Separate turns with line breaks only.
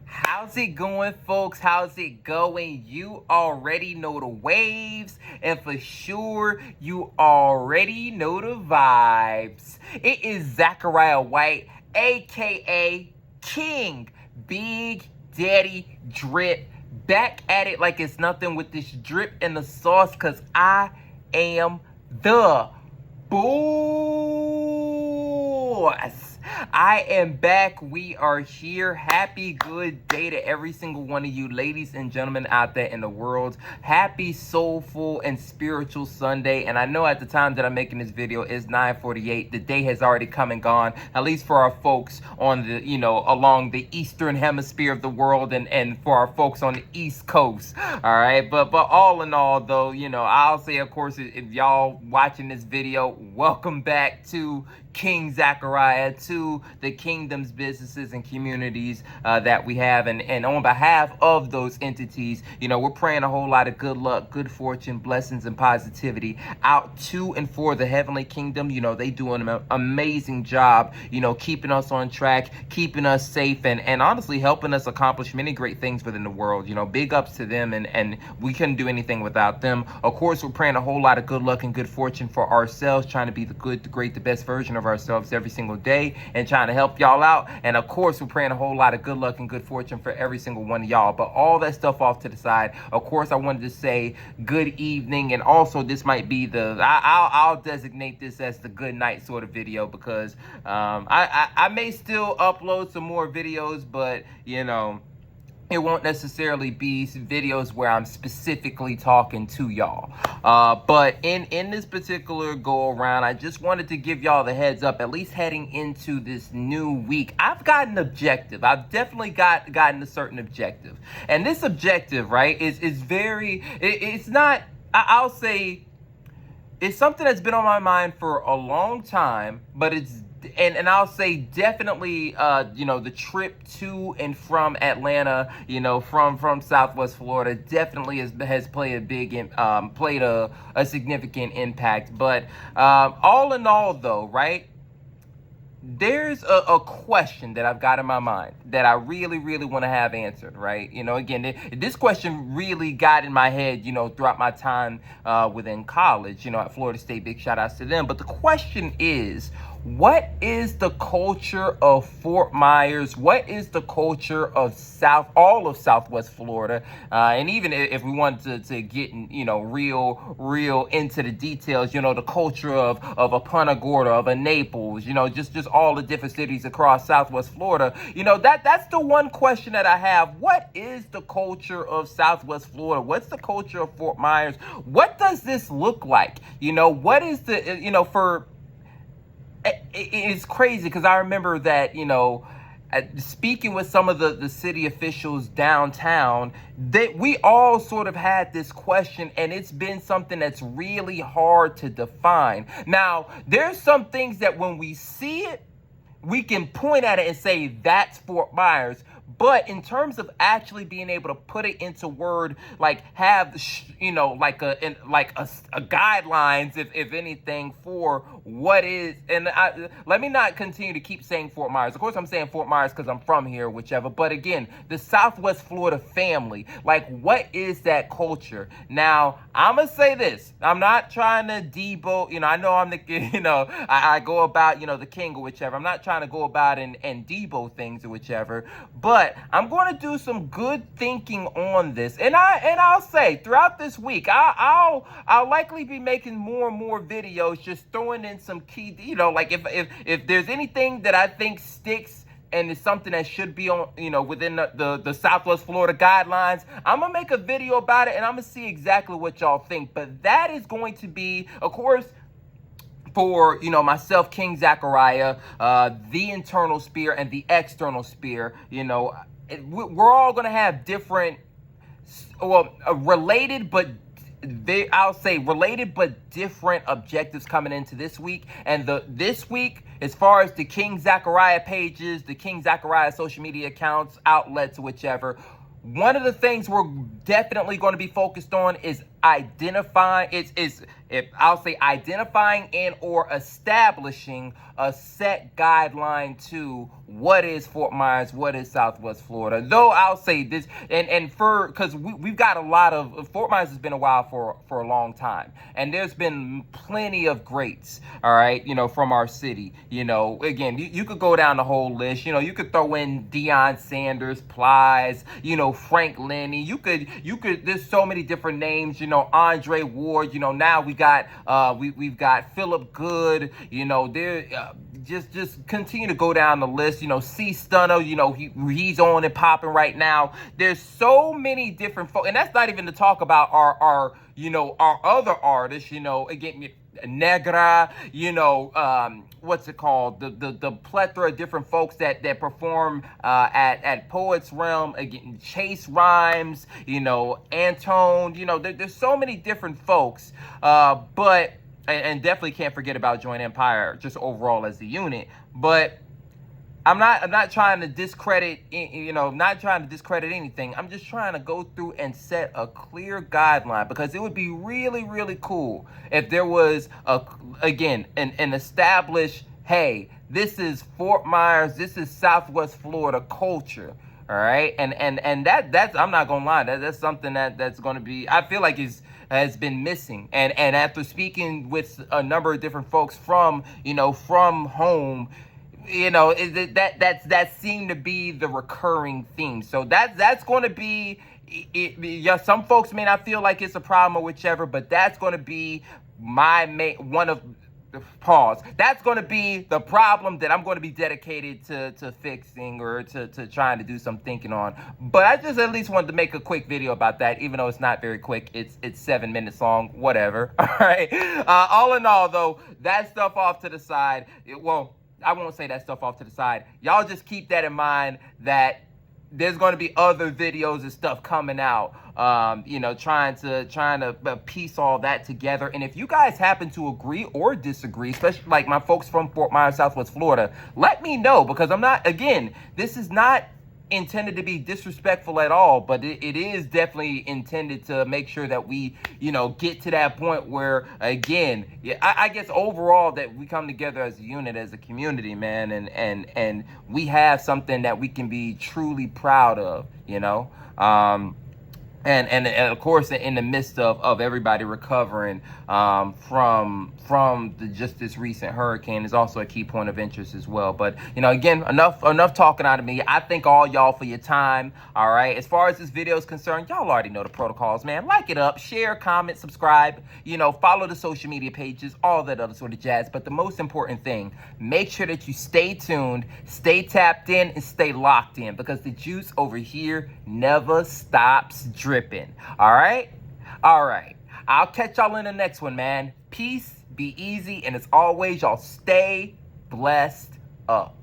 How's it going, folks? How's it going? You already know the waves, and for sure, you already know the vibes. It is Zachariah White, aka King Big Daddy Drip, back at it like it's nothing with this drip and the sauce, because I am the boss. I am back. We are here. Happy good day to every single one of you ladies and gentlemen out there in the world. Happy Soulful and Spiritual Sunday. And I know at the time that I'm making this video, it's 9:48. The day has already come and gone, at least for our folks on the, along the eastern hemisphere of the world, and for our folks on the East Coast. All right. But all in all, though, I'll say, of course, if y'all watching this video, welcome back to King Zachariah, to the kingdoms, businesses, and communities that we have. And on behalf of those entities, we're praying a whole lot of good luck, good fortune, blessings, and positivity out to and for the heavenly kingdom. They do an amazing job, keeping us on track, keeping us safe, and honestly helping us accomplish many great things within the world. Big ups to them, and we couldn't do anything without them. Of course, we're praying a whole lot of good luck and good fortune for ourselves, trying to be the good, the great, the best version of ourselves every single day, and trying to help y'all out. And of course, we're praying a whole lot of good luck and good fortune for every single one of y'all. But all that stuff off to the side, of course, I wanted to say good evening, and also this might be I'll designate this as the good night sort of video, because I may still upload some more videos, but it won't necessarily be videos where I'm specifically talking to y'all. But in this particular go around, I just wanted to give y'all the heads up, at least heading into this new week. I've got an objective. I've definitely gotten a certain objective. And this objective, right, is very, it's not, I'll say, it's something that's been on my mind for a long time, but it's and I'll say definitely, the trip to and from Atlanta, from Southwest Florida, definitely has played a significant impact. But all in all, though, right, there's a question that I've got in my mind that I really, really want to have answered, right? Again, this question really got in my head, throughout my time within college, at Florida State. Big shout outs to them. But the question is, what is the culture of Fort Myers? What is the culture of all of Southwest Florida? And even if we wanted to get, real into the details, the culture of a Punta Gorda, of a Naples, just all the different cities across Southwest Florida. That's the one question that I have. What is the culture of Southwest Florida? What's the culture of Fort Myers? What does this look like? What is the, it's crazy, because I remember that, speaking with some of the city officials downtown, that we all sort of had this question, and it's been something that's really hard to define. Now, there's some things that when we see it, we can point at it and say that's Fort Myers. But in terms of actually being able to put it into word, like have like a guidelines, if anything, for what is, and let me not continue to keep saying Fort Myers. Of course, I'm saying Fort Myers because I'm from here, whichever. But again, the Southwest Florida family, like, what is that culture? Now, I'm gonna say this. I'm not trying to debo. I know I'm the, I go about, the king or whichever. I'm not trying to go about and debo things or whichever. But I'm going to do some good thinking on this, and I'll say throughout this week, I'll likely be making more and more videos, just throwing in some key, like if there's anything that I think sticks and it's something that should be on, within the Southwest Florida guidelines, I'm gonna make a video about it, and I'm gonna see exactly what y'all think. But that is going to be, of course, for myself, King Zachariah, the internal spear and the external spear. We're all gonna have different, related but different objectives coming into this week. And this week, as far as the King Zachariah pages, the King Zachariah social media accounts, outlets, whichever, one of the things we're definitely going to be focused on is identifying and or establishing a set guideline to what is Fort Myers, what is Southwest Florida. Though I'll say this, and for because we've got a lot of Fort Myers has been a while for a long time, and there's been plenty of greats, all right, from our city. Again, you could go down the whole list. You could throw in Deion Sanders, Plies, Frank Lenny. You could there's so many different names. Andre Ward. Now we've got Philip Good. Just continue to go down the list. C Stunner, he's on and popping right now. There's so many different folks, and that's not even to talk about our other artists. Again, Negra, what's it called? The plethora of different folks that perform at Poets Realm. Again, Chase Rhymes, Antone. There's so many different folks, but. And definitely can't forget about Joint Empire, just overall as the unit. But I'm not trying to discredit, not trying to discredit anything. I'm just trying to go through and set a clear guideline, because it would be really, really cool if there was an established, hey, this is Fort Myers, this is Southwest Florida culture. All right, and that's I'm not gonna lie, that's something that's gonna be, I feel like has been missing, and after speaking with a number of different folks from home, that seemed to be the recurring theme. So that's going to be yeah, some folks may not feel like it's a problem or whichever, but that's going to be that's going to be the problem that I'm going to be dedicated to fixing, or to trying to do some thinking on. But I just at least wanted to make a quick video about that, even though it's not very quick. It's 7 minutes long, whatever. All right. All in all, though, that stuff off to the side. Well, I won't say that stuff off to the side. Y'all just keep that in mind, that there's going to be other videos and stuff coming out, trying to piece all that together. And if you guys happen to agree or disagree, especially like my folks from Fort Myers, Southwest Florida, let me know, because this is not intended to be disrespectful at all, but it is definitely intended to make sure that we, get to that point where, again, I guess overall that we come together as a unit, as a community, man, and we have something that we can be truly proud of, and of course, in the midst of everybody recovering from this recent hurricane is also a key point of interest as well. But again, enough talking out of me. I thank all y'all for your time. All right, as far as this video is concerned, y'all already know the protocols, man. Like it up, share, comment, subscribe. Follow the social media pages, all that other sort of jazz. But the most important thing, make sure that you stay tuned, stay tapped in, and stay locked in, because the juice over here never stops dripping. All right. I'll catch y'all in the next one, man. Peace, be easy, and as always, y'all stay blessed up.